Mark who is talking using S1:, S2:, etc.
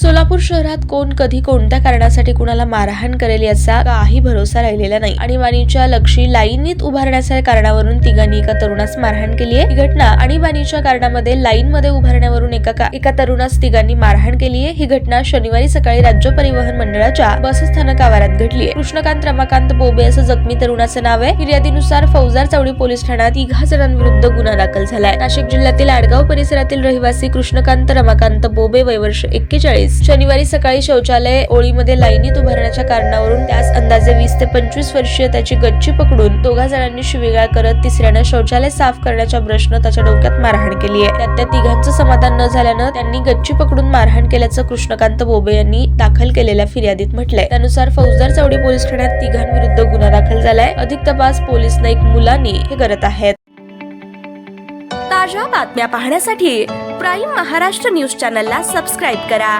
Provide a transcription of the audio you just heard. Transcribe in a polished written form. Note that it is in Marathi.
S1: सोलापूर शहरात कोण कधी कोणत्या कारणासाठी कुणाला मारहाण करेल याचा काही भरोसा राहिलेला नाही. आणीबाणीच्या लक्षी लाईनीत उभारण्याच्या कारणावरून तिघांनी एका तरुणास मारहाण केली आहे. ही घटना आणीबाणीच्या कारणामध्ये लाईन मध्ये उभारण्यावरून एका तरुणास तिघांनी मारहाण केली आहे. ही घटना शनिवारी सकाळी राज्य परिवहन मंडळाच्या बसस्थानक आवारात घडली आहे. कृष्णकांत रमाकांत बोबे असं जखमी तरुणाचं नाव आहे. फिर्यादीनुसार फौजदार चौडी पोलीस ठाण्यात तिघा जणांविरुद्ध गुन्हा दाखल झालाय. नाशिक जिल्ह्यातील आडगाव परिसरातील रहिवासी कृष्णकांत रमाकांत बोबे वय वर्ष 41 शनिवारी सकाळी शौचालय ओळीमध्ये लाईनीत उभारण्याच्या कारणावरून त्यास अंदाजे 20 ते 25 वर्षीय त्याची गच्ची पकडून दोघा जणांनी शिवीगाळ करत तिसऱ्यानं शौचालय साफ करण्याच्या ब्रशनं त्याच्या डोक्यात मारहाण केली आहे. त्यात त्या तिघांचं समाधान न झाल्यानं त्यांनी गच्ची पकडून मारहाण केल्याचं कृष्णकांत बोबे यांनी दाखल केलेल्या फिर्यादीत म्हटलंय. त्यानुसार फौजदार चौडी पोलीस ठाण्यात तिघांविरुद्ध गुन्हा दाखल झालाय. अधिक तपास पोलीस नाईक मुलानी हे करत आहेत.
S2: ताज्या बातम्या पाहण्यासाठी प्राईम महाराष्ट्र न्यूज चॅनलला सबस्क्राईब करा.